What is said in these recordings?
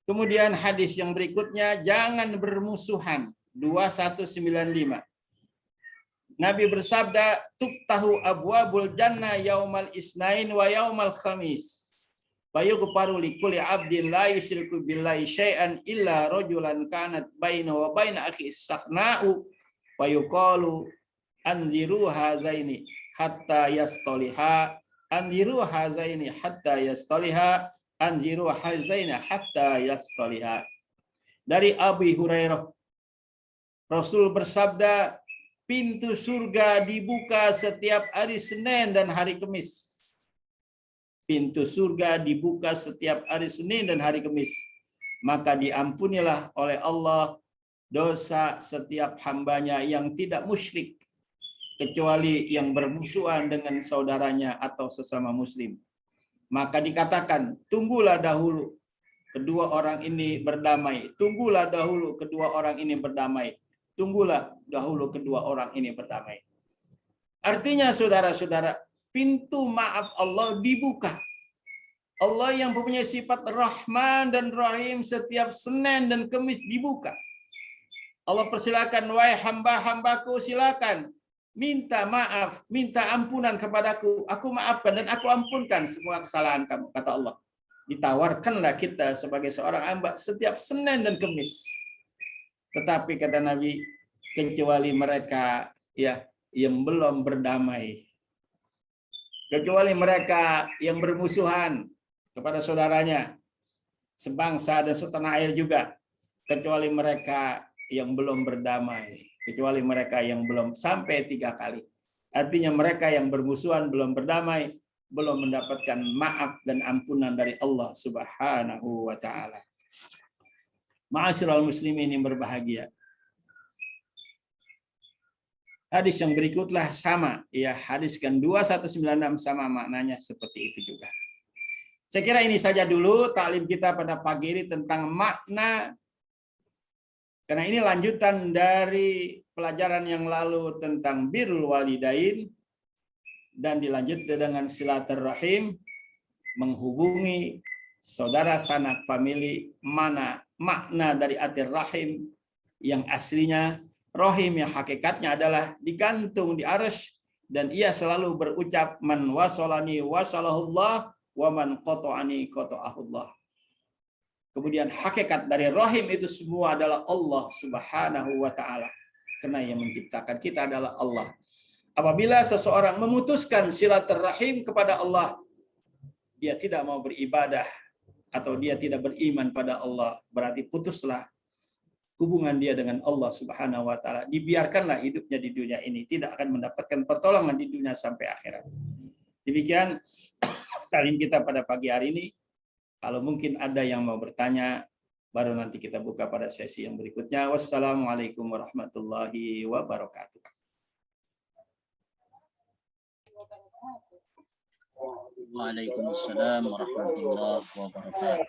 Kemudian hadis yang berikutnya, jangan bermusuhan. 2195. Nabi bersabda, tuftahu abwabul jannah yaumal isnain wa yaumal khamis. Fayughfaru likulli 'abdin la yusyriku billahi syai'an illa rajulan kanat bainahu wa baina akhi sakna'u wa yuqalu anziru hazaini hatta yastaliha anziru hazaini hatta yastaliha anziru hazaini hatta yastaliha. Dari Abu Hurairah, Rasul bersabda, pintu surga dibuka setiap hari Senin dan hari Kamis. Pintu surga dibuka setiap hari Senin dan hari Kamis. Maka diampunilah oleh Allah dosa setiap hambanya yang tidak musyrik, kecuali yang bermusuhan dengan saudaranya atau sesama muslim. Maka dikatakan, tunggulah dahulu kedua orang ini berdamai. Tunggulah dahulu kedua orang ini berdamai. Tunggulah dahulu kedua orang ini berdamai. Artinya saudara-saudara, pintu maaf Allah dibuka. Allah yang mempunyai sifat Rahman dan Rahim setiap Senin dan Kamis dibuka. Allah persilakan, wahai hamba-hambaku, silakan minta maaf, minta ampunan kepadaku. Aku maafkan dan aku ampunkan semua kesalahan kamu, kata Allah. Ditawarkanlah kita sebagai seorang hamba setiap Senin dan Kamis. Tetapi kata Nabi, kecuali mereka yang belum berdamai. Kecuali mereka yang bermusuhan kepada saudaranya, sebangsa dan setanah air juga. Kecuali mereka yang belum berdamai. Kecuali mereka yang belum sampai 3 kali. Artinya mereka yang bermusuhan belum berdamai, belum mendapatkan maaf dan ampunan dari Allah Subhanahu wa taala. Ma'asyiral muslimin yang berbahagia. Hadis yang berikutlah sama, hadis kan 2196 sama maknanya seperti itu juga. Saya kira ini saja dulu taklim kita pada pagi ini tentang makna, karena ini lanjutan dari pelajaran yang lalu tentang birrul walidain dan dilanjutkan dengan silaturahim, menghubungi saudara sanak famili. Mana makna dari atir rahim yang aslinya? Rahim yang hakikatnya adalah digantung di arsy, dan ia selalu berucap, man wasolani wasalahullah wa man qata'ani qata'ahullah. Kemudian hakikat dari rahim itu semua adalah Allah Subhanahu wa taala. Karena yang menciptakan kita adalah Allah. Apabila seseorang memutuskan silaturahim kepada Allah, dia tidak mau beribadah atau dia tidak beriman pada Allah, berarti putuslah hubungan dia dengan Allah Subhanahu wa taala. Dibiarkanlah hidupnya di dunia ini, tidak akan mendapatkan pertolongan di dunia sampai akhirat. Demikian taklim kita pada pagi hari ini. Kalau mungkin ada yang mau bertanya, baru nanti kita buka pada sesi yang berikutnya. Wassalamualaikum warahmatullahi wabarakatuh. Waalaikumsalam warahmatullahi wabarakatuh.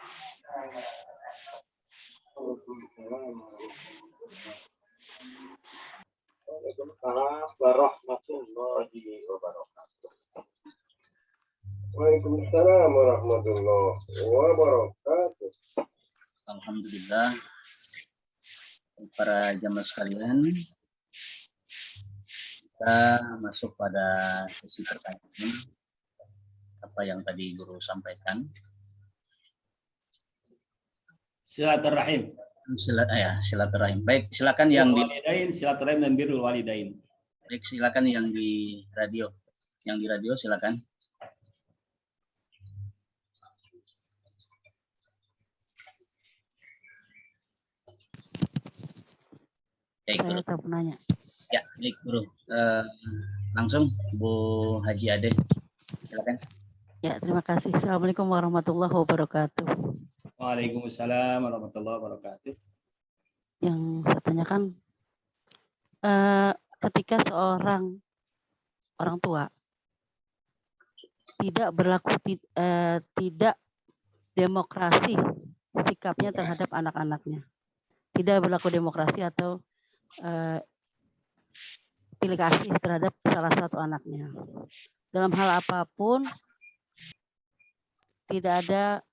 Waalaikumsalam warahmatullahi wabarakatuh. Waalaikumsalam warahmatullahi wabarakatuh. Alhamdulillah, para jamaah sekalian, kita masuk pada sesi pertanyaan. Apa yang tadi guru sampaikan? Silaturahim. Silaturahim. Baik, silakan yang di walidain, silaturahim dan birrul walidain. Baik, silakan yang di radio. Yang di radio silakan. Baik, saya tak menanya. Ya, baik guru. Langsung Bu Haji Ade, silakan. Ya, terima kasih. Assalamualaikum warahmatullahi wabarakatuh. Waalaikumsalam warahmatullahi wabarakatuh. Yang saya tanyakan, ketika seorang orang tua tidak berlaku tidak demokrasi sikapnya terhadap anak-anaknya, tidak berlaku demokrasi atau pilih kasih terhadap salah satu anaknya dalam hal apapun, tidak ada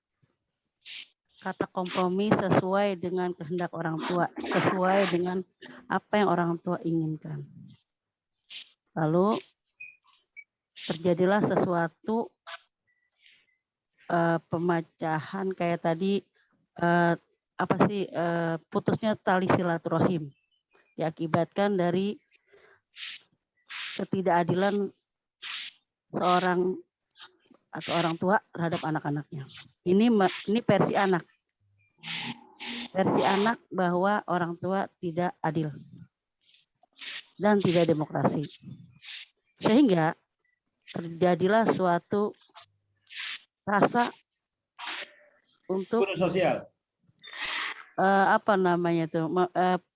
kata kompromi sesuai dengan kehendak orang tua, sesuai dengan apa yang orang tua inginkan. Lalu terjadilah sesuatu pemecahan kayak tadi putusnya tali silaturahim diakibatkan dari ketidakadilan seorang atau orang tua terhadap anak-anaknya. Ini versi anak. Versi anak bahwa orang tua tidak adil dan tidak demokrasi. Sehingga terjadilah suatu rasa untuk sosial.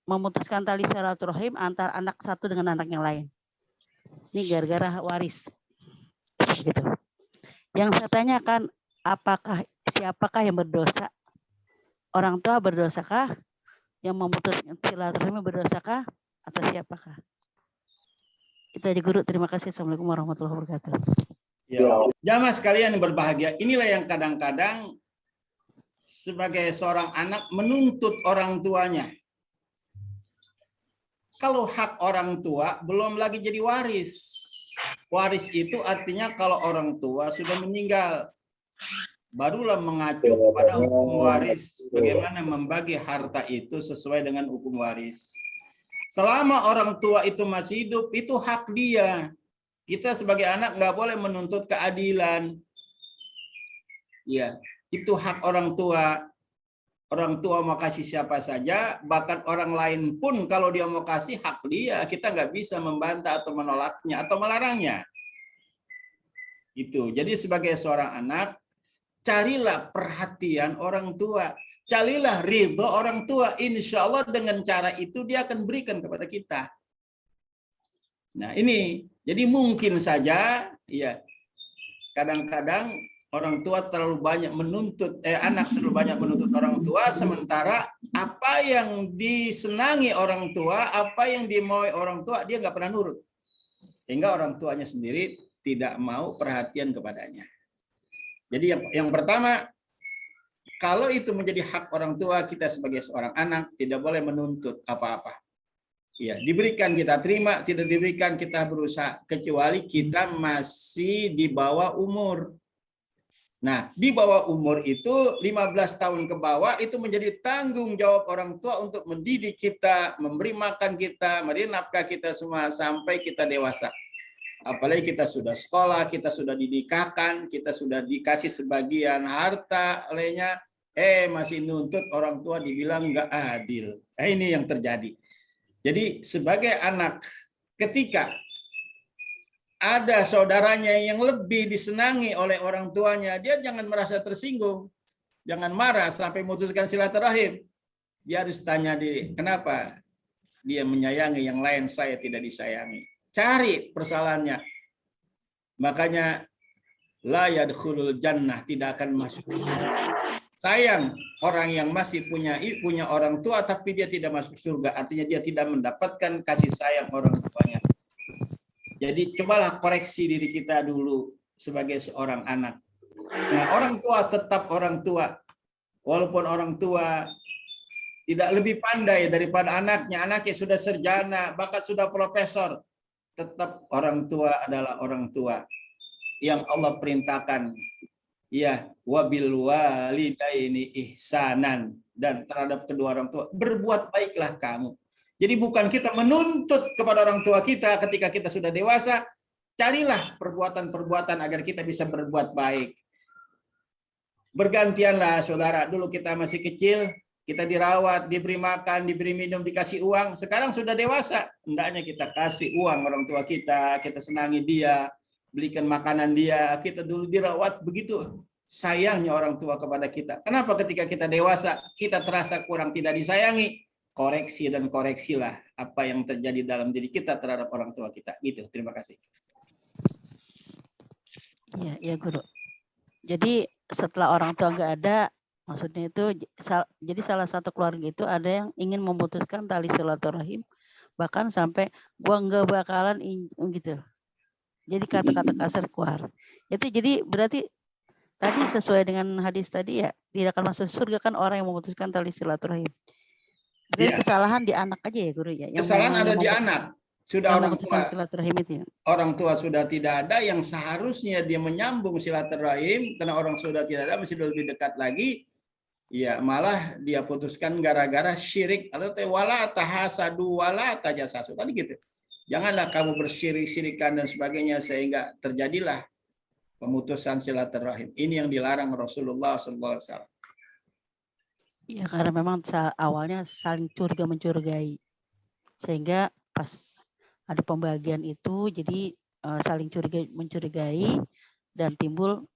Memutuskan tali silaturahim antar anak satu dengan anak yang lain. Ini gara-gara waris. Gitu. Yang saya tanyakan, siapakah yang berdosa? Orang tua berdosakah? Yang memutuskan silaturahim berdosakah? Atau siapakah? Kita di guru, terima kasih. Assalamualaikum warahmatullahi wabarakatuh. Ya. Jamaah sekalian yang berbahagia, inilah yang kadang-kadang sebagai seorang anak menuntut orang tuanya. Kalau hak orang tua belum lagi jadi waris. Waris itu artinya kalau orang tua sudah meninggal, barulah mengacu kepada hukum waris. Bagaimana membagi harta itu sesuai dengan hukum waris. Selama orang tua itu masih hidup, itu hak dia. Kita sebagai anak nggak boleh menuntut keadilan. Ya, itu hak orang tua. Orang tua mau kasih siapa saja, bahkan orang lain pun kalau dia mau kasih hak dia, kita nggak bisa membantah atau menolaknya atau melarangnya. Itu. Jadi sebagai seorang anak, carilah perhatian orang tua, carilah ridho orang tua. Insya Allah dengan cara itu dia akan berikan kepada kita. Nah ini, jadi mungkin saja, ya kadang-kadang orang tua terlalu banyak menuntut, anak terlalu banyak menuntut orang tua, sementara apa yang disenangi orang tua, apa yang dimaui orang tua, dia nggak pernah nurut. Sehingga orang tuanya sendiri tidak mau perhatian kepadanya. Jadi yang pertama, kalau itu menjadi hak orang tua, kita sebagai seorang anak tidak boleh menuntut apa-apa. Ya, diberikan kita terima, tidak diberikan kita berusaha, kecuali kita masih di bawah umur. Nah, di bawah umur itu 15 tahun ke bawah itu menjadi tanggung jawab orang tua untuk mendidik kita, memberi makan kita, memberi nafkah kita semua sampai kita dewasa. Apalagi kita sudah sekolah, kita sudah didikahkan, kita sudah dikasih sebagian harta olehnya, masih nuntut orang tua dibilang nggak adil. Ini yang terjadi. Jadi sebagai anak, ketika ada saudaranya yang lebih disenangi oleh orang tuanya, dia jangan merasa tersinggung. Jangan marah sampai memutuskan silaturahim. Dia harus tanya diri, kenapa dia menyayangi yang lain, saya tidak disayangi. Cari persalahannya. Makanya la yadkhulul jannah, tidak akan masuk surga. Sayang orang yang masih punya orang tua tapi dia tidak masuk surga, artinya dia tidak mendapatkan kasih sayang orang tuanya. Jadi cobalah koreksi diri kita dulu sebagai seorang anak. Nah, orang tua tetap orang tua. Walaupun orang tua tidak lebih pandai daripada anaknya sudah sarjana, bahkan sudah profesor, tetap orang tua adalah orang tua. Yang Allah perintahkan, ya, wabil walidaini ihsanan, dan terhadap kedua orang tua berbuat baiklah kamu. Jadi bukan kita menuntut kepada orang tua kita ketika kita sudah dewasa, carilah perbuatan-perbuatan agar kita bisa berbuat baik. Bergantianlah saudara, dulu kita masih kecil, kita dirawat, diberi makan, diberi minum, dikasih uang. Sekarang sudah dewasa, hendaknya kita kasih uang orang tua kita senangi dia, belikan makanan dia. Kita dulu dirawat begitu sayangnya orang tua kepada kita. Kenapa ketika kita dewasa, kita terasa kurang tidak disayangi? Koreksi dan koreksilah apa yang terjadi dalam diri kita terhadap orang tua kita. Gitu. Terima kasih. Ya guru. Jadi setelah orang tua nggak ada, maksudnya itu jadi salah satu keluarga itu ada yang ingin memutuskan tali silaturahim, bahkan sampai gua nggak bakalan gitu. Jadi kata-kata kasar keluar. Itu jadi berarti tadi sesuai dengan hadis tadi ya, tidak akan masuk surga kan orang yang memutuskan tali silaturahim. Berarti Iya. kesalahan di anak aja ya guru ya. Kesalahan ada di anak. Sudah yang orang memutuskan tua, silaturahim itu ya. orang tua sudah tidak ada, yang seharusnya dia menyambung silaturahim karena orang sudah tidak ada, masih lebih dekat lagi. Ya malah dia putuskan gara-gara syirik atau wala tahasadu wala tajasasu tadi gitu. Janganlah kamu bersyirik-syirikan dan sebagainya sehingga terjadilah pemutusan silaturahim. Ini yang dilarang Rasulullah SAW. Ya karena memang awalnya saling curiga mencurigai. Sehingga pas ada pembagian itu jadi saling curiga mencurigai dan timbul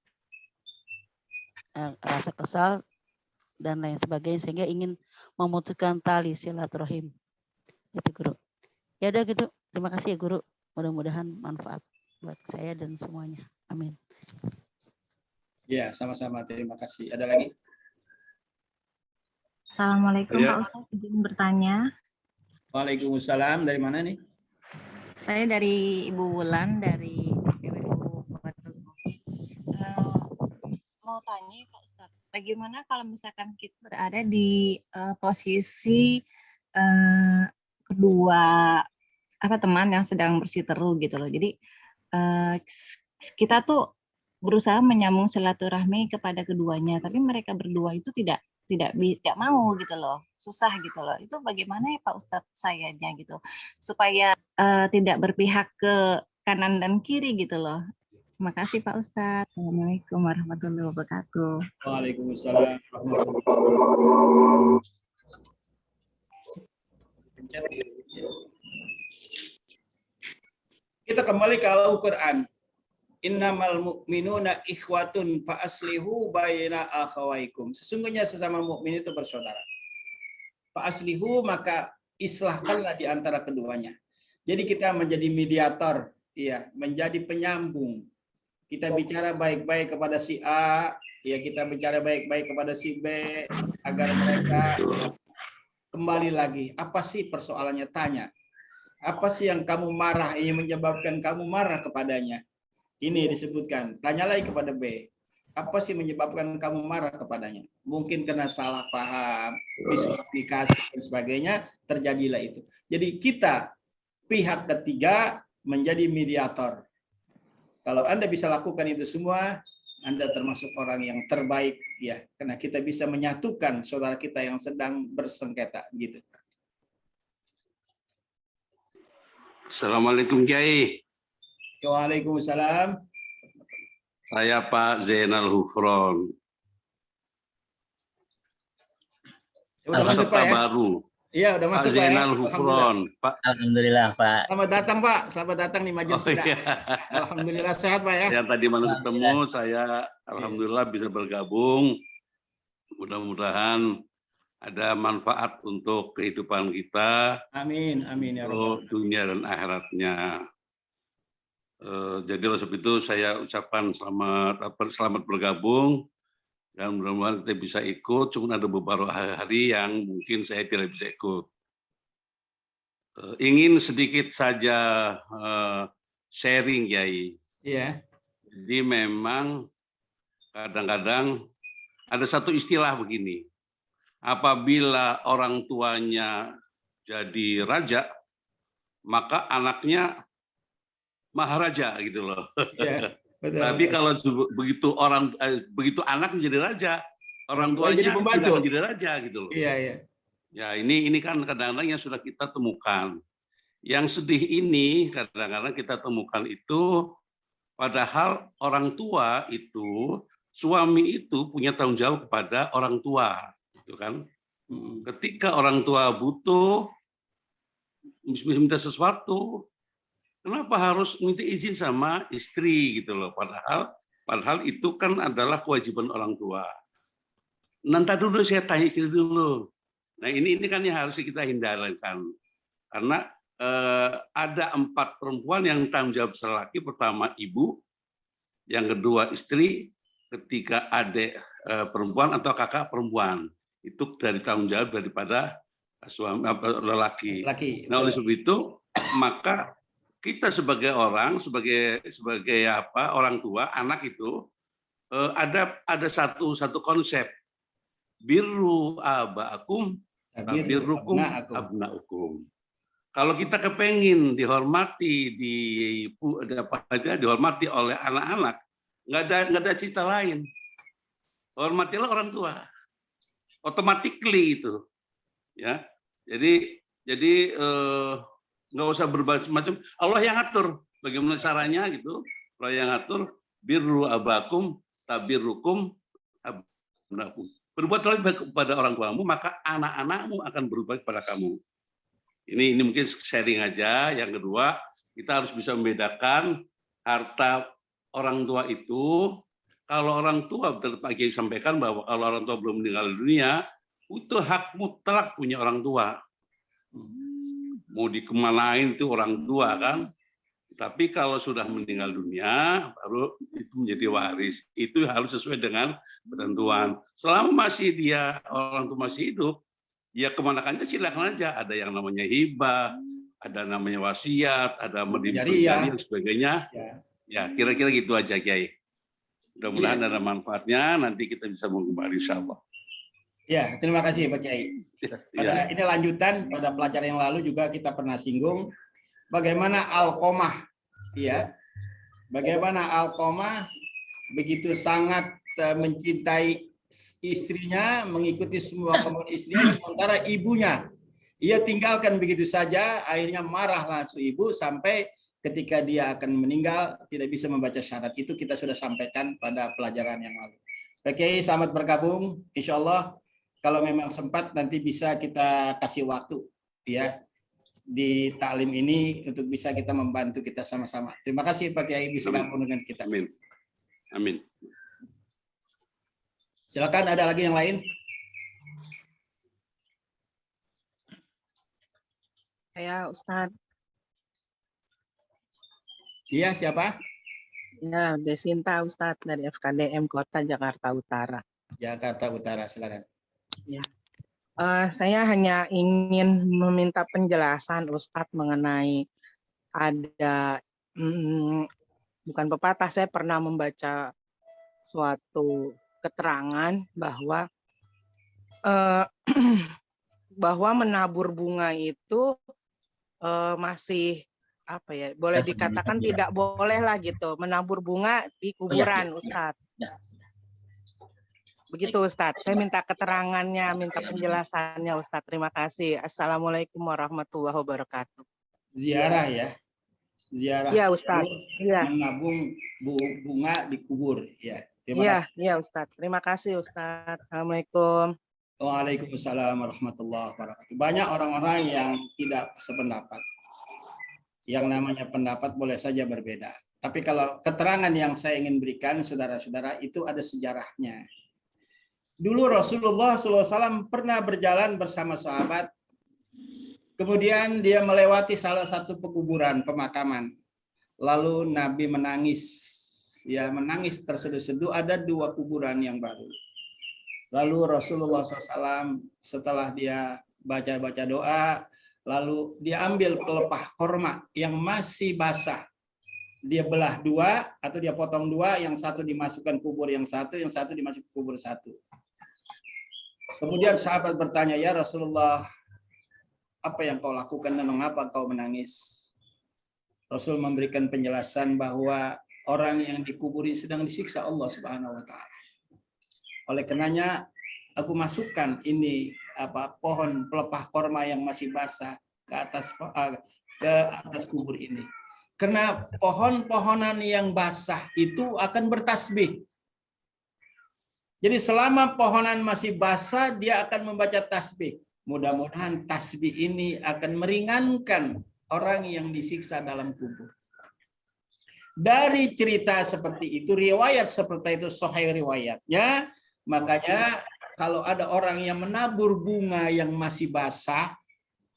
rasa kesal dan lain sebagainya sehingga ingin memutuskan tali silaturahim. Itu guru. Ya udah gitu. Terima kasih ya guru. Mudah-mudahan manfaat buat saya dan semuanya. Amin. Ya, sama-sama. Terima kasih. Ada lagi? Assalamualaikum Ya. Pak Ustadz, izin bertanya. Waalaikumsalam. Dari mana nih? Saya dari Ibu Wulan dari PWU mau tanya Pak Ustadz, bagaimana kalau misalkan kita berada di posisi kedua teman yang sedang bersiteru gitu loh. Jadi kita tuh berusaha menyambung silaturahmi kepada keduanya, tapi mereka berdua itu tidak mau gitu loh, susah gitu loh. Itu bagaimana ya Pak Ustadz sayanya gitu, supaya tidak berpihak ke kanan dan kiri gitu loh. Terima kasih Pak Ustadz. Assalamualaikum warahmatullahi wabarakatuh. Waalaikumsalam warahmatullahi wabarakatuh. Kita kembali ke Al-Quran. Innamal mu'minuna ikhwatun fa aslihu baina akhawaikum. Sesungguhnya sesama mukmin itu bersaudara. Fa aslihu, maka islahkanlah di antara keduanya. Jadi kita menjadi mediator, ya, menjadi penyambung. Kita bicara baik-baik kepada si A, ya kita bicara baik-baik kepada si B agar mereka kembali lagi. Apa sih persoalannya? Tanya. Apa sih yang kamu marah, yang menyebabkan kamu marah kepadanya? Ini disebutkan. Tanya lagi kepada B. Apa sih menyebabkan kamu marah kepadanya? Mungkin kena salah paham, miskomunikasi dan sebagainya, terjadilah itu. Jadi kita pihak ketiga menjadi mediator. Kalau Anda bisa lakukan itu semua, Anda termasuk orang yang terbaik, ya, karena kita bisa menyatukan saudara kita yang sedang bersengketa, gitu. Assalamualaikum Kiai. Waalaikumsalam. Saya Pak Zainal Hufron. Udah masuk, Pak, ya? Baru. Iya, udah masuk, Pak Zainal Pak, ya? Hufron. Pak. Alhamdulillah Pak. Selamat datang Pak, selamat datang di majelis kita. Iya. Alhamdulillah sehat Pak ya. Yang tadi malam ketemu, saya alhamdulillah bisa bergabung. Mudah-mudahan ada manfaat untuk kehidupan kita. Amin, amin ya Rabbal. Untuk dunia dan akhiratnya. Jadi oleh sebab itu saya ucapkan selamat bergabung dan mudah-mudahan kita bisa ikut. Cuma ada beberapa hari yang mungkin saya tidak bisa ikut. Ingin sedikit saja sharing, Yai. Iya. Jadi memang kadang-kadang ada satu istilah begini. Apabila orang tuanya jadi raja, maka anaknya maharaja gitu loh. Iya, betul. Tapi kalau begitu anak menjadi raja, orang tuanya jadi pembantu, tidak menjadi raja gitu loh. Iya, iya. Ya ini kan kadang-kadang yang sudah kita temukan. Yang sedih ini kadang-kadang kita temukan itu, padahal orang tua itu, suami itu punya tanggung jawab kepada orang tua, gitu kan? Ketika orang tua butuh minta sesuatu, kenapa harus minta izin sama istri gitu loh? Padahal itu kan adalah kewajiban orang tua. Nanti dulu saya tanya istri dulu. Nah ini kan yang harus kita hindarkan, karena ada 4 perempuan yang tanggung jawab laki. Pertama ibu, yang kedua istri, ketiga adik perempuan atau kakak perempuan. Itu dari tanggung jawab daripada suami lelaki. Nah oleh sebab itu maka kita sebagai orang tua, anak itu ada satu konsep, birru abaakum birrukum abnaukum. Kalau kita kepengin dihormati dihormati oleh anak-anak, nggak ada cerita lain. Hormatilah orang tua, automatically itu, ya. Jadi nggak usah bermacam-macam. Allah yang atur bagaimana caranya gitu. Allah yang atur, birru abakum tabirrukum abnaukum. Berbuatlah baik kepada orang tuamu, maka anak-anakmu akan berbuat kepada kamu. Ini mungkin sharing aja. Yang kedua, kita harus bisa membedakan harta orang tua itu. Kalau orang tua, Pak Kiai sampaikan bahwa kalau orang tua belum meninggal dunia, itu hak mutlak punya orang tua. Mau dikemanain itu orang tua kan. Tapi kalau sudah meninggal dunia, baru itu menjadi waris. Itu harus sesuai dengan ketentuan. Selama masih orang tua masih hidup, ya kemanakannya silakan aja. Ada yang namanya hibah, ada namanya wasiat, ada jariah dan sebagainya. Ya, kira-kira gitu aja, Kiai. Mudah-mudahan ada manfaatnya. Nanti kita bisa mengembali, insya Allah. Ya, terima kasih Pak Kiai. Ini lanjutan pada pelajaran yang lalu juga kita pernah singgung. Bagaimana Alqamah, ya, bagaimana Alqamah begitu sangat mencintai istrinya, mengikuti semua kemauan istrinya, sementara ibunya ia tinggalkan begitu saja, akhirnya marah langsung ibu sampai ketika dia akan meninggal tidak bisa membaca syahadat. Itu kita sudah sampaikan pada pelajaran yang lalu. Oke, selamat bergabung. Insya Allah kalau memang sempat nanti bisa kita kasih waktu, ya, di taklim ini untuk bisa kita membantu kita sama-sama. Terima kasih Pak Kiai bisa gabung dengan kita. Amin. Amin. Silakan, ada lagi yang lain? Saya Ustadz. Iya, siapa? Ya, Desinta Ustadz dari FKDM Kota Jakarta Utara. Jakarta Utara, silakan. Ya. Saya hanya ingin meminta penjelasan Ustadz mengenai ada bukan pepatah, saya pernah membaca suatu keterangan bahwa bahwa menabur bunga itu masih apa ya, boleh dikatakan tidak boleh lah gitu menabur bunga di kuburan, Ustadz. Begitu Ustadz, saya minta keterangannya, minta penjelasannya Ustadz. Terima kasih. Assalamualaikum warahmatullahi wabarakatuh. Ziarah ya? Ziarah. Iya Ustadz. Iya. Menabung bunga di kubur. Ya. Iya Ustadz. Terima kasih Ustadz. Assalamualaikum. Waalaikumsalam warahmatullahi wabarakatuh. Banyak orang-orang yang tidak sependapat. Yang namanya pendapat boleh saja berbeda. Tapi kalau keterangan yang saya ingin berikan, saudara-saudara, itu ada sejarahnya. Dulu Rasulullah SAW pernah berjalan bersama sahabat. Kemudian dia melewati salah satu pekuburan, pemakaman. Lalu Nabi menangis. Ya, menangis terseduh-seduh, ada 2 kuburan yang baru. Lalu Rasulullah SAW setelah dia baca-baca doa, lalu dia ambil pelepah korma yang masih basah. Dia belah 2 atau dia potong 2, yang satu dimasukkan kubur yang satu dimasukkan kubur satu. Kemudian sahabat bertanya, ya Rasulullah, apa yang kau lakukan dan mengapa kau menangis? Rasul memberikan penjelasan bahwa orang yang dikuburi sedang disiksa Allah Subhanahu wa taala. Oleh karenanya aku masukkan ini pohon pelepah korma yang masih basah ke atas kubur ini. Karena pohon-pohonan yang basah itu akan bertasbih. Jadi selama pohonan masih basah, dia akan membaca tasbih. Mudah-mudahan tasbih ini akan meringankan orang yang disiksa dalam kubur. Dari cerita seperti itu, riwayat seperti itu, sahih riwayatnya, makanya kalau ada orang yang menabur bunga yang masih basah,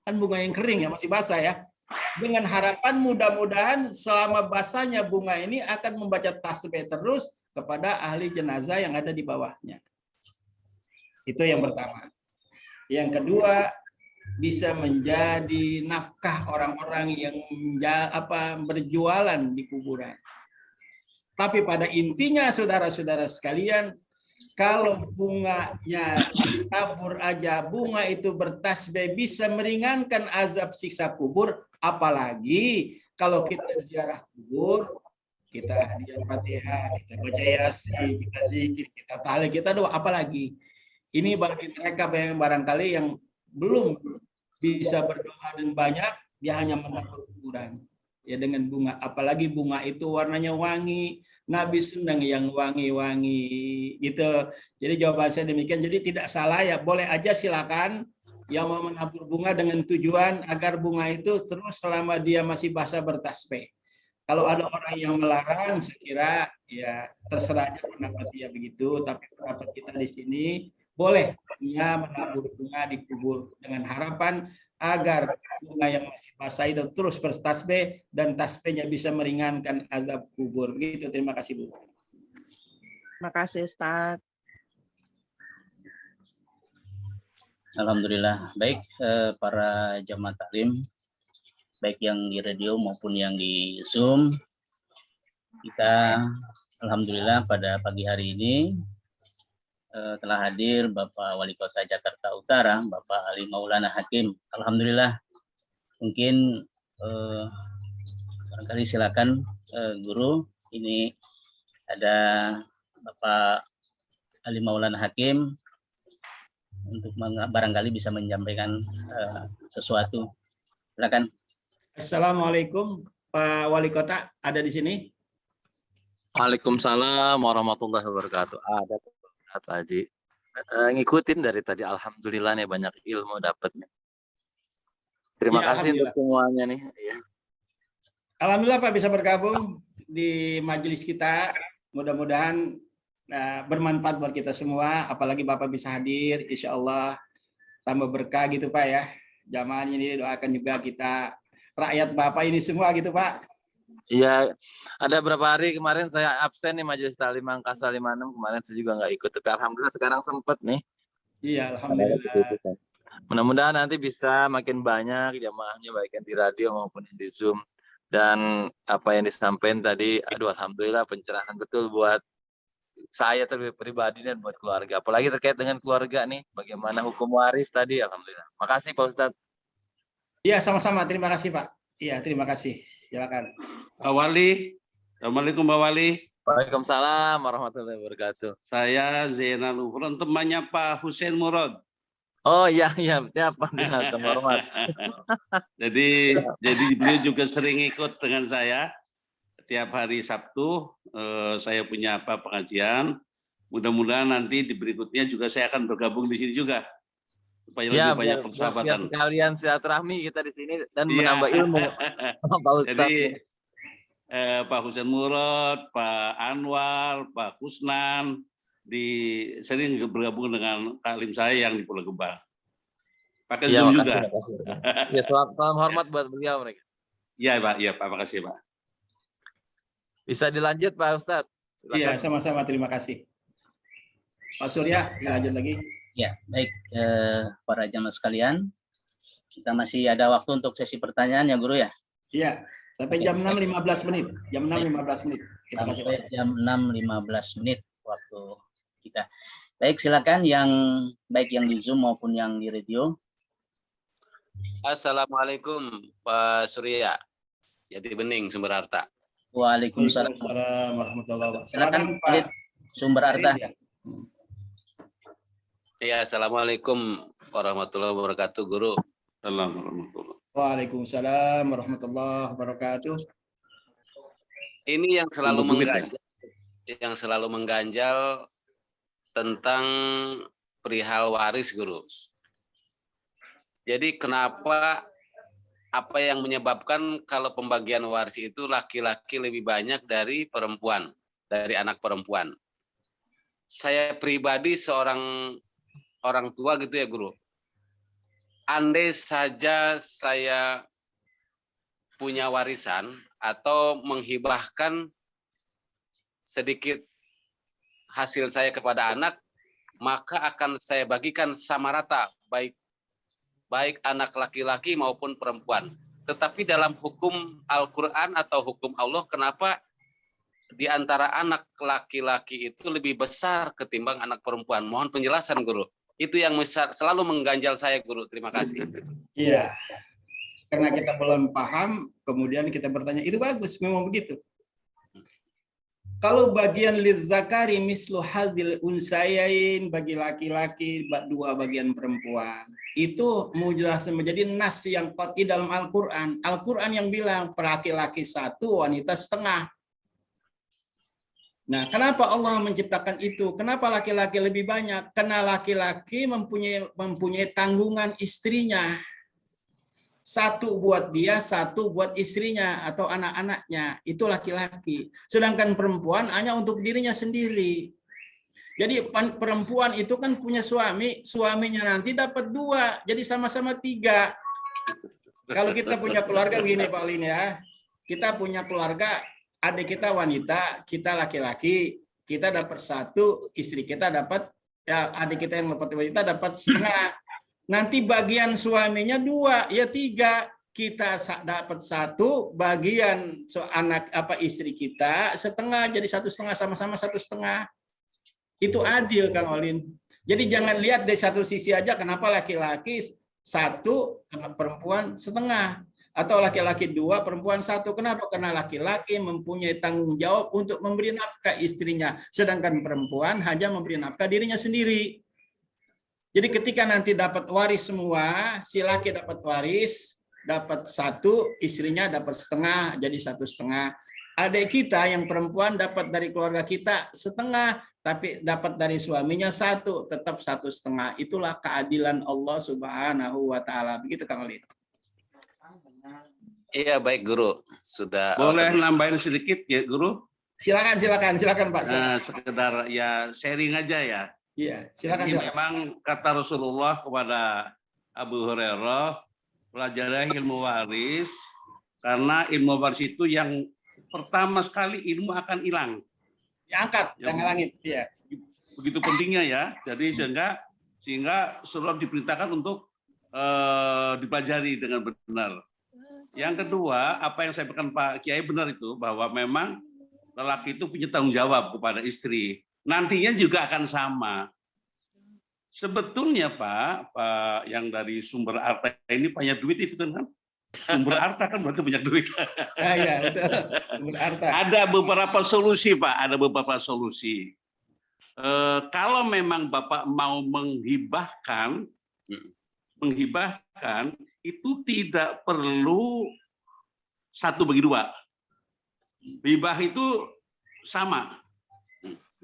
kan bunga yang kering yang masih basah ya, dengan harapan mudah-mudahan selama basahnya bunga ini akan membaca tasbih terus kepada ahli jenazah yang ada di bawahnya. Itu yang pertama. Yang kedua, bisa menjadi nafkah orang-orang yang berjualan di kuburan. Tapi pada intinya saudara-saudara sekalian, kalau bunganya tabur aja, bunga itu bertasbih bisa meringankan azab siksa kubur, apalagi kalau kita ziarah kubur, kita hadiah Fatihah, kita baca Yasin, kita zikir, kita tahlil, kita doa, apalagi. Ini bagi mereka yang barangkali yang belum bisa berdoa dan banyak, dia hanya menabur kuburan. Ya dengan bunga, apalagi bunga itu warnanya wangi, Nabi senang yang wangi-wangi gitu. Jadi jawaban saya demikian. Jadi tidak salah ya, boleh aja silakan yang mau menabur bunga dengan tujuan agar bunga itu terus selama dia masih basah bertasbih. Kalau ada orang yang melarang, saya kira ya terserah aja pendapat dia begitu. Tapi pendapat kita di sini boleh menabur bunga di kubur dengan harapan agar bunga yang masih basah itu terus bertasbih dan tasbihnya bisa meringankan azab kubur. Gitu. Terima kasih, Bu. Terima kasih, Ustaz. Alhamdulillah. Baik, para jamaah taklim, baik yang di radio maupun yang di Zoom, kita alhamdulillah pada pagi hari ini telah hadir Bapak Wali Kota Jakarta Utara, Bapak Ali Maulana Hakim. Alhamdulillah. Mungkin barangkali silakan Guru, ini ada Bapak Ali Maulana Hakim untuk barangkali bisa menyampaikan sesuatu. Silakan. Assalamualaikum, Pak Wali Kota, ada di sini? Waalaikumsalam warahmatullahi wabarakatuh. Ada Pak Haji. Ngikutin dari tadi, alhamdulillah nih banyak ilmu dapatnya. Terima Ya, kasih untuk semuanya nih. Ya. Alhamdulillah Pak bisa bergabung di majelis kita. Mudah-mudahan bermanfaat buat kita semua. Apalagi Bapak bisa hadir, insya Allah tambah berkah gitu Pak ya. Jamaah ini doakan juga kita rakyat Bapak ini semua gitu Pak. Iya, ada berapa hari kemarin saya absen nih Majelis Taklim Angkasa 56, kemarin saya juga nggak ikut, tapi alhamdulillah sekarang sempet nih. Iya, alhamdulillah. Mudah-mudahan nanti bisa makin banyak jamaahnya, baik yang di radio maupun yang di Zoom. Dan apa yang disampaikan tadi, aduh alhamdulillah pencerahan betul buat saya terlebih pribadi dan buat keluarga. Apalagi terkait dengan keluarga nih, bagaimana hukum waris tadi, alhamdulillah. Makasih Pak Ustadz. Iya, sama-sama. Terima kasih Pak. Iya, terima kasih. Silakan. Pak Wali. Assalamualaikum Pak Wali. Waalaikumsalam warahmatullahi wabarakatuh. Saya Zainal Ufron, temannya Pak Hussein Murad. Oh iya, siapa? Hormat. Jadi beliau juga sering ikut dengan saya. Tiap hari Sabtu saya punya pengajian. Mudah-mudahan nanti di berikutnya juga saya akan bergabung di sini juga. Supaya Ya, lebih banyak persahabatan. Biar sekalian silaturahmi kita di sini dan menambah ilmu. Pak Ustadz. Jadi Pak Hussein Murad, Pak Anwar, Pak Kusnan sering bergabung dengan taklim saya yang di Pulau Gebang. Pakai Zoom juga. Ya, salam hormat buat beliau mereka. Iya Pak, makasih Pak. Bisa dilanjut Pak Ustadz. Iya, sama-sama. Terima kasih. Pak Surya, lanjut lagi. Ya, baik para jamaah sekalian, kita masih ada waktu untuk sesi pertanyaan ya Guru ya? Iya, sampai jam 6.15 menit. Jam 6.15 menit. Kita kasih Sampai jam 6.15 menit waktu kita. Baik, silakan yang baik yang di Zoom maupun yang di radio. Assalamualaikum Pak Surya, Jati Bening, Sumber Harta. Waalaikumsalam warahmatullahi wabarakatuh. Silakan Pak Sumber Harta. Ya, Assalamualaikum warahmatullahi wabarakatuh, Guru. Assalamualaikum. Waalaikumsalam warahmatullahi wabarakatuh. Ini yang selalu mengganjal tentang perihal waris, Guru. Jadi kenapa, apa yang menyebabkan kalau pembagian waris itu laki-laki lebih banyak dari perempuan, dari anak perempuan? Saya pribadi seorang orang tua gitu ya Guru. Andai saja saya punya warisan atau menghibahkan sedikit hasil saya kepada anak, maka akan saya bagikan sama rata, baik anak laki-laki maupun perempuan. Tetapi dalam hukum Al-Quran atau hukum Allah, kenapa di antara anak laki-laki itu lebih besar ketimbang anak perempuan. Mohon penjelasan, Guru. Itu yang selalu mengganjal saya, Guru. Terima kasih. Iya. Karena kita belum paham, kemudian kita bertanya, itu bagus, memang begitu. Kalau bagian lidzakari mislu hadzil unsayain, bagi laki-laki 2 bagian perempuan, itu mujelasan menjadi nas yang qat'i dalam Al-Qur'an. Al-Qur'an yang bilang laki-laki 1, wanita setengah. Nah, kenapa Allah menciptakan itu? Kenapa laki-laki lebih banyak? Karena laki-laki mempunyai tanggungan istrinya. 1 buat dia, 1 buat istrinya atau anak-anaknya. Itu laki-laki. Sedangkan perempuan hanya untuk dirinya sendiri. Jadi perempuan itu kan punya suami, suaminya nanti dapat 2, jadi sama-sama 3. Kalau kita punya keluarga begini Pak Lin ya, kita punya keluarga, adik kita wanita, kita laki-laki, kita dapat 1, istri kita dapat, ya adik kita yang dapat wanita dapat setengah. Nanti bagian suaminya 2, ya 3. Kita dapat 1, bagian anak istri kita setengah, jadi 1,5 sama-sama 1,5. Itu adil Kang Olin. Jadi jangan lihat dari satu sisi aja, kenapa laki-laki 1, perempuan setengah, atau laki-laki 2, perempuan 1. Kenapa? Karena laki-laki mempunyai tanggung jawab untuk memberi nafkah istrinya, sedangkan perempuan hanya memberi nafkah dirinya sendiri. Jadi ketika nanti dapat waris semua, si laki dapat waris, dapat 1, istrinya dapat setengah, jadi 1,5. Adik kita yang perempuan dapat dari keluarga kita setengah, tapi dapat dari suaminya 1, tetap 1,5. Itulah keadilan Allah Subhanahu wa Ta'ala. Begitu Kang Olin. Iya, baik Guru. Sudah. Boleh nambahin sedikit ya, Guru? Silakan Pak. Nah, sekedar ya sharing aja ya. Iya, silakan. Ini memang kata Rasulullah kepada Abu Hurairah, pelajari ilmu waris, karena ilmu waris itu yang pertama sekali ilmu akan hilang. Diangkat, jangan langit. Iya. Begitu pentingnya ya. Jadi sehingga Rasulullah diperintahkan untuk dipelajari dengan benar. Yang kedua, apa yang saya berikan Pak Kiai benar itu, bahwa memang lelaki itu punya tanggung jawab kepada istri. Nantinya juga akan sama. Sebetulnya Pak yang dari sumber harta ini banyak duit itu kan? Sumber harta kan berarti banyak duit. Iya, betul. Sumber harta. Ada beberapa solusi Pak, ada beberapa solusi. Kalau memang Bapak mau menghibahkan itu tidak perlu 1/2. Hibah itu sama.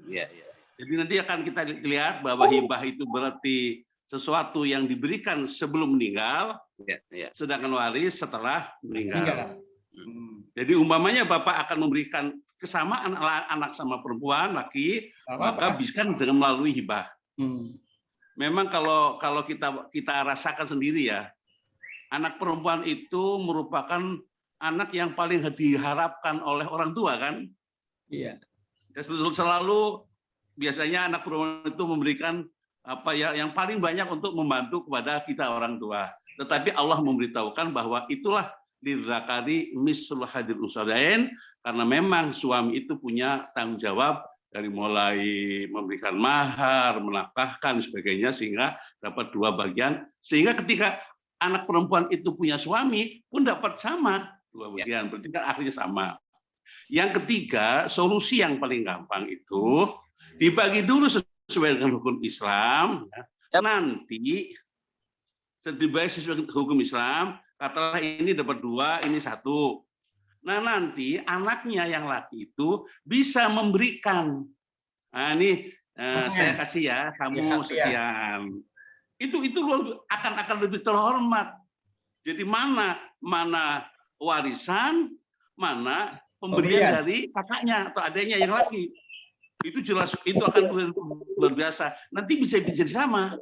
Iya. Jadi nanti akan kita lihat bahwa hibah itu berarti sesuatu yang diberikan sebelum meninggal, sedangkan waris setelah meninggal. Jadi umpamanya Bapak akan memberikan kesamaan anak sama perempuan, laki, maka bisa dengan melalui hibah. Memang kalau kita rasakan sendiri ya, anak perempuan itu merupakan anak yang paling diharapkan oleh orang tua kan? Iya. Selalu biasanya anak perempuan itu memberikan yang paling banyak untuk membantu kepada kita orang tua. Tetapi Allah memberitahukan bahwa itulah lidzakari mislu hadzil unsayain, karena memang suami itu punya tanggung jawab dari mulai memberikan mahar, menafkahkan sebagainya, sehingga dapat 2 bagian. Sehingga ketika anak perempuan itu punya suami pun dapat sama 2 bagian. Berarti kan akhirnya sama. Yang ketiga, solusi yang paling gampang itu dibagi dulu sesuai dengan hukum Islam. Nanti dibagi sesuai dengan hukum Islam, katakanlah ini dapat 2, ini 1. Nah nanti anaknya yang laki itu bisa memberikan. Nah ini saya kasih ya, kamu sekian. Itu akan lebih terhormat. Jadi mana warisan, mana pemberian dari kakaknya atau adiknya yang laki. Itu jelas, itu akan luar biasa. Nanti bisa jadi sama.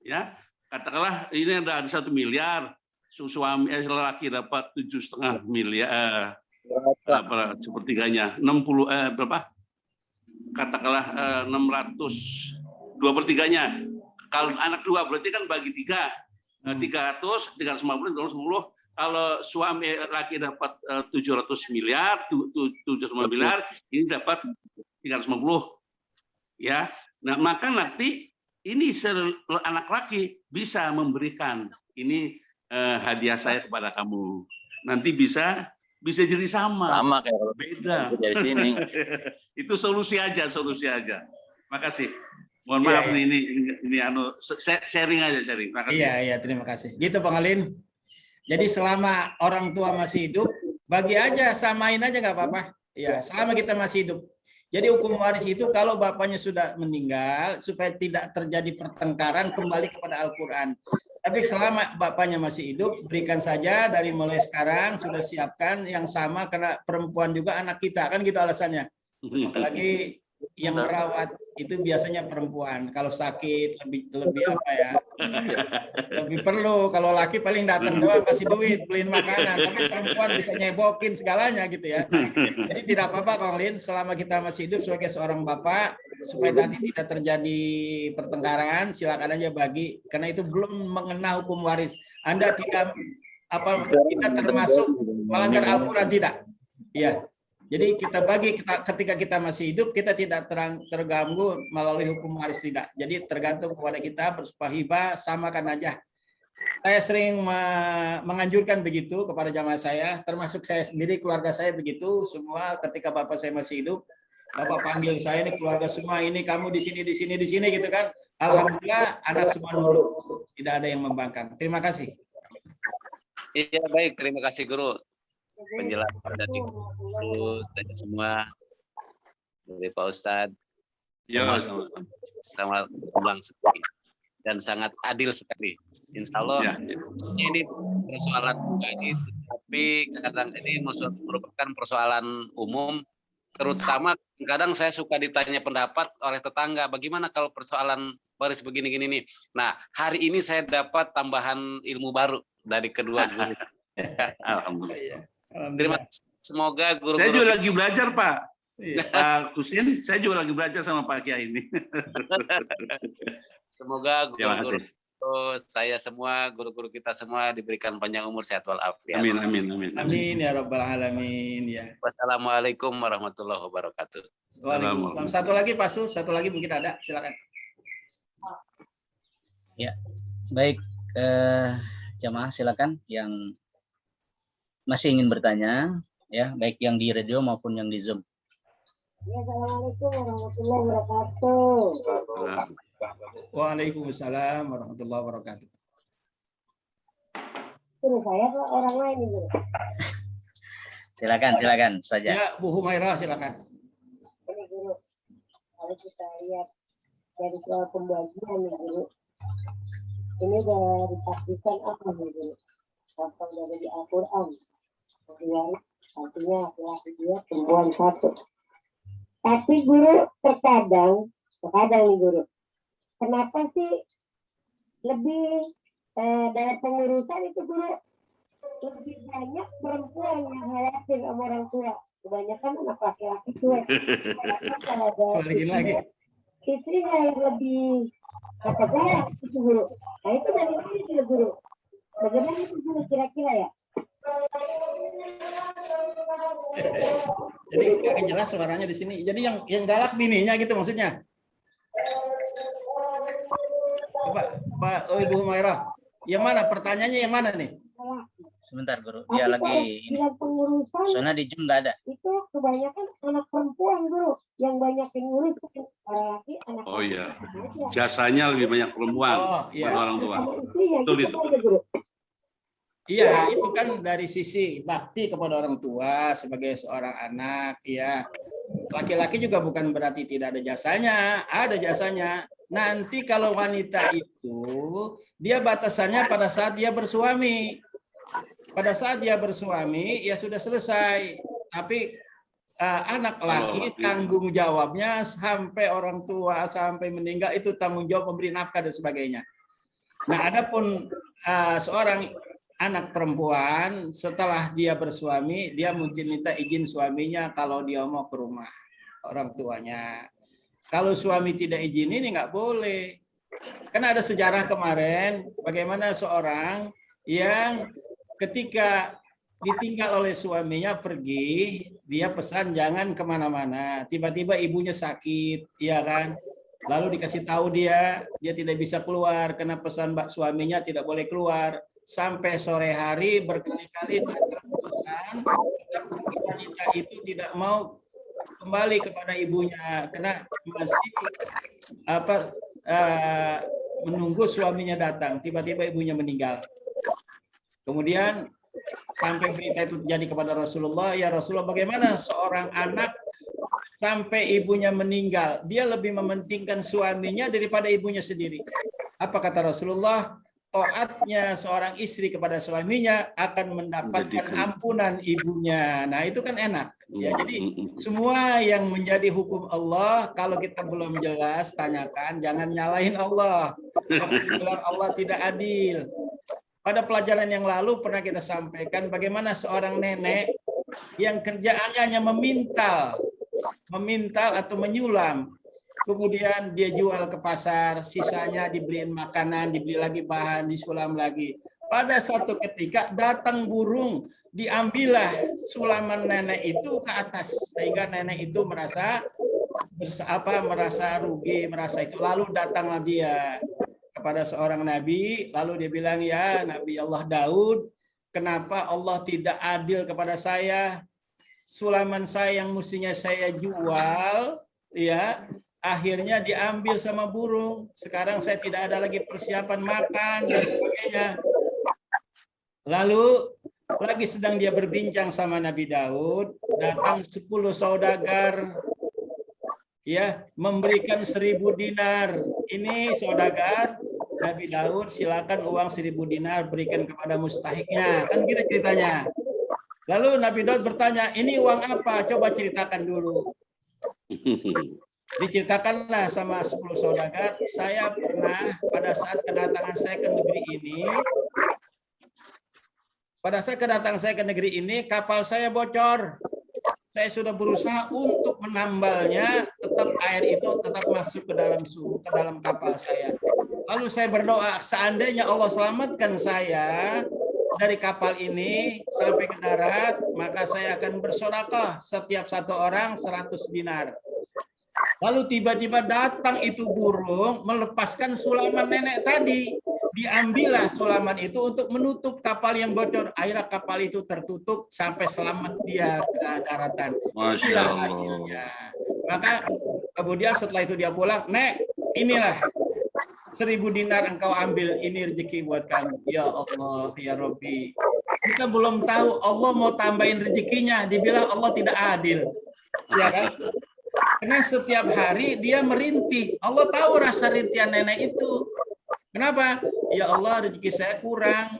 Ya, katakanlah ini ada 1 miliar, suami laki dapat 7,5 miliar, sepertiganya 60 berapa? Katakanlah 600, 2/3-nya. Kalau anak 2 berarti kan bagi 3, 300, 350, 210. kalau suami laki dapat 700 miliar, 700 miliar, ini dapat 350. Ya. Nah, maka nanti ini anak laki bisa memberikan ini hadiah saya kepada kamu. Nanti bisa jadi sama. Sama kayak kalau beda. Dari sini. Itu solusi aja. Makasih. Mohon maaf nih, ini sharing aja. Makasih. Iya, terima kasih. Gitu Bang Alin. Jadi selama orang tua masih hidup, bagi aja, samain aja nggak apa-apa. Ya, selama kita masih hidup. Jadi hukum waris itu kalau bapaknya sudah meninggal, supaya tidak terjadi pertengkaran, kembali kepada Al-Quran. Tapi selama bapaknya masih hidup, berikan saja dari mulai sekarang, sudah siapkan yang sama, karena perempuan juga anak kita, kan gitu alasannya. Apalagi yang merawat itu biasanya perempuan. Kalau sakit lebih apa ya? Lebih perlu. Kalau laki paling datang doang kasih duit, beliin makanan. Tapi perempuan bisa nyebokin segalanya gitu ya. Jadi tidak apa-apa Kang Lin, selama kita masih hidup sebagai seorang bapak, supaya nanti tidak terjadi pertengkaran, silakan aja bagi. Karena itu belum mengenal hukum waris. Anda tidak termasuk melanggar Al-Quran, tidak. Iya. Jadi kita bagi ketika kita masih hidup, kita tidak terganggu melalui hukum waris, tidak. Jadi tergantung kepada kita, bersepahibah, samakan aja. Saya sering menganjurkan begitu kepada jamaah saya, termasuk saya sendiri, keluarga saya begitu, semua ketika bapak saya masih hidup, bapak panggil saya, ini keluarga semua, ini kamu di sini gitu kan. Alhamdulillah anak semua nurut, tidak ada yang membangkang. Terima kasih. Iya baik, terima kasih Guru. Penjelasan dari Guru dan semua dari Pak Ustadz. Sama ulang sekali dan sangat adil sekali. Insya Allah ini persoalan pribadi, tapi kadang ini merupakan persoalan umum. Terutama kadang saya suka ditanya pendapat oleh tetangga, bagaimana kalau persoalan waris begini-gini nih. Nah, hari ini saya dapat tambahan ilmu baru dari kedua guru. Alhamdulillah. Terima kasih. Semoga guru-guru. Saya juga lagi belajar, Pak. Pak Kusin, saya juga lagi belajar sama Pak Kiai ini. Semoga guru-guru saya semua, guru-guru kita semua diberikan panjang umur, sehat walafiat. Amin. Amin ya rabbal alamin ya. Wassalamualaikum warahmatullahi wabarakatuh. Waalaikumsalam. Satu lagi Pak Su, satu lagi mungkin ada, silakan. Ya, baik. Jamaah silakan yang masih ingin bertanya, ya, baik yang di radio maupun yang di Zoom. Assalamualaikum warahmatullahi wabarakatuh. Waalaikumsalam warahmatullahi wabarakatuh. Guru saya ke orang lain ini. Silakan saja. Ya, Bu Humairah silakan. Ini Guru, kalau kita lihat dari soal pembagian nih Guru, ini sudah dipastikan apa nih Guru? Apa dari di Al-Quran? Kemudian artinya laki-laki 2, perempuan 1. Tapi Guru terkadang nih Guru, kenapa sih lebih dalam pengurusan itu Guru lebih banyak perempuan yang khawatir sama orang tua, kebanyakan anak laki-laki cuek. Lagi istrinya yang lebih kata saya itu Guru. Nah itu dari mana itu Guru? Bagaimana itu Guru kira-kira ya? Jadi agak jelas suaranya di sini. Jadi yang galak bininya gitu maksudnya. Pak Ibu Humairah, yang mana pertanyaannya, yang mana nih? Sebentar Guru, dia lagi ini. Soalnya di Zoom nggak ada. Itu kebanyakan anak perempuan Guru, yang banyak yang ngurus para laki, anak. Oh iya, jasanya lebih banyak perempuan pada orang tua. Betul itu. Iya, itu kan dari sisi bakti kepada orang tua sebagai seorang anak, ya. Laki-laki juga bukan berarti tidak ada jasanya, ada jasanya. Nanti kalau wanita itu, dia batasannya pada saat dia bersuami. Pada saat dia bersuami, ya sudah selesai. Tapi anak laki tanggung jawabnya sampai orang tua, sampai meninggal, itu tanggung jawab memberi nafkah dan sebagainya. Nah, adapun seorang anak perempuan setelah dia bersuami, dia mungkin minta izin suaminya kalau dia mau ke rumah orang tuanya. Kalau suami tidak izin ini nggak boleh. Kan ada sejarah kemarin bagaimana seorang yang ketika ditinggal oleh suaminya pergi, dia pesan jangan kemana-mana. Tiba-tiba ibunya sakit, ya kan? Lalu dikasih tahu dia tidak bisa keluar karena pesan suaminya tidak boleh keluar. Sampai sore hari berkali-kali keputusan wanita itu tidak mau kembali kepada ibunya karena masih menunggu suaminya datang. Tiba-tiba ibunya meninggal. Kemudian sampai berita itu terjadi kepada Rasulullah, ya Rasulullah, bagaimana seorang anak sampai ibunya meninggal, dia lebih mementingkan suaminya daripada ibunya sendiri. Apa kata Rasulullah? Taatnya seorang istri kepada suaminya akan mendapatkan ampunan ibunya. Nah, itu kan enak. Ya, jadi semua yang menjadi hukum Allah, kalau kita belum jelas, tanyakan, jangan nyalahin Allah. Jangan bilang Allah tidak adil. Pada pelajaran yang lalu pernah kita sampaikan bagaimana seorang nenek yang kerjaannya hanya memintal atau menyulam. Kemudian dia jual ke pasar, sisanya dibeliin makanan, dibeli lagi bahan, disulam lagi. Pada suatu ketika datang burung, diambillah sulaman nenek itu ke atas, sehingga nenek itu merasa rugi, merasa itu. Lalu datanglah dia kepada seorang nabi, lalu dia bilang, ya Nabi Allah Daud, kenapa Allah tidak adil kepada saya? Sulaman saya yang mestinya saya jual, ya, akhirnya diambil sama burung. Sekarang saya tidak ada lagi persiapan makan dan sebagainya. Lalu lagi sedang dia berbincang sama Nabi Daud, datang 10 saudagar, ya, memberikan 1000 dinar. Ini saudagar, Nabi Daud, silakan uang 1000 dinar berikan kepada mustahiknya. Kan gitu ceritanya. Lalu Nabi Daud bertanya, ini uang apa? Coba ceritakan dulu. Diceritakanlah sama 10 saudagar, saya pernah pada saat kedatangan saya ke negeri ini, kapal saya bocor. Saya sudah berusaha untuk menambalnya, tetap air itu tetap masuk ke dalam kapal saya. Lalu saya berdoa, seandainya Allah selamatkan saya dari kapal ini sampai ke darat, maka saya akan bersedekah setiap satu orang 100 dinar. Lalu tiba-tiba datang itu burung melepaskan sulaman nenek tadi. Diambillah sulaman itu untuk menutup kapal yang bocor. Akhirnya kapal itu tertutup sampai selamat dia ke daratan. Inilah hasilnya. Maka kemudian setelah itu dia pulang, Nek, inilah 1000 dinar engkau ambil, ini rezeki buat kamu. Ya Allah, ya Rabbi. Kita belum tahu Allah mau tambahin rezekinya. Dibilang Allah tidak adil. Ya kan? Karena setiap hari dia merintih. Allah tahu rasa rintihan nenek itu. Kenapa? Ya Allah, rezeki saya kurang.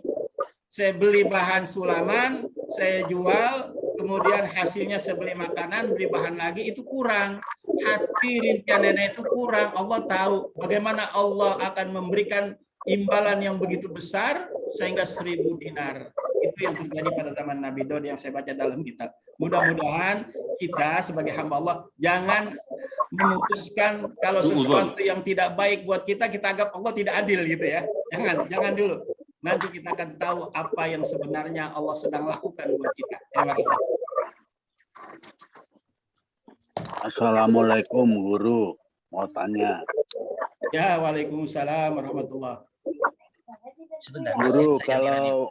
Saya beli bahan sulaman, saya jual, kemudian hasilnya saya beli makanan, beli bahan lagi, itu kurang. Hati rintihan nenek itu kurang. Allah tahu bagaimana Allah akan memberikan imbalan yang begitu besar sehingga 1000 dinar. Itu yang terjadi pada zaman Nabi Daud yang saya baca dalam kitab. Mudah-mudahan kita sebagai hamba Allah jangan memutuskan kalau sesuatu yang tidak baik buat kita anggap Allah tidak adil gitu ya. Jangan dulu. Nanti kita akan tahu apa yang sebenarnya Allah sedang lakukan buat kita. Terima kasih. Assalamualaikum Guru, mau tanya. Ya, waalaikumsalam warahmatullah. Guru, kalau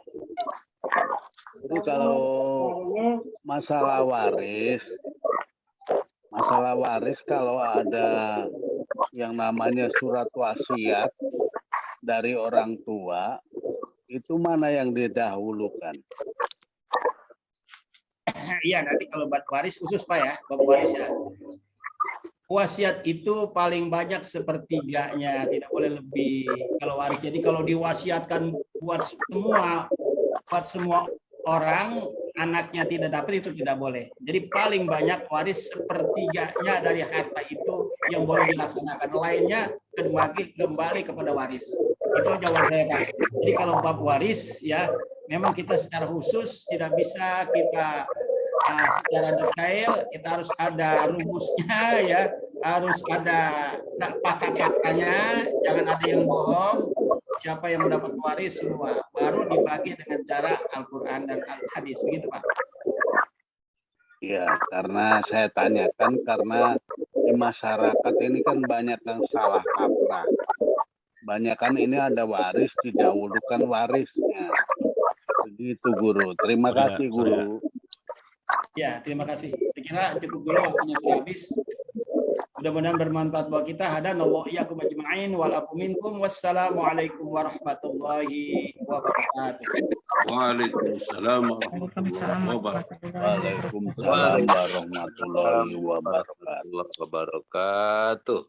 masalah waris kalau ada yang namanya surat wasiat dari orang tua, itu mana yang didahulukan? Iya, nanti kalau bab waris khusus Pak ya, bab waris ya. Wasiat itu paling banyak sepertiganya, tidak boleh lebih kalau waris. Jadi kalau diwasiatkan buat semua orang, anaknya tidak dapat, itu tidak boleh. Jadi paling banyak waris sepertiganya dari harta itu yang boleh dilaksanakan. Lainnya kembali kepada waris. Itu jawaban saya Pak. Jadi kalau bab waris ya, memang kita secara khusus tidak bisa kita secara detail, kita harus ada rumusnya ya, harus ada fakta-faktanya, jangan ada yang bohong. siapa yang mendapat waris semua, baru dibagi dengan cara Al-Quran dan Al-Hadis, begitu Pak? Ya, karena saya tanyakan karena di masyarakat ini kan banyak yang salah kaprah. Banyak kan ini ada waris, didahulukan warisnya. Begitu Guru. Terima kasih Guru. Ya, terima kasih. Saya kira cukup dulu, waktunya sudah habis. Mudah-mudahan bermanfaat buat kita. Hadanallahu iyyakum ajma'in wal afu minkum. Wassalamualaikum warahmatullahi wabarakatuh. Waalaikumsalam Waalaikumsalam warahmatullahi wabarakatuh. Wabarakatuh.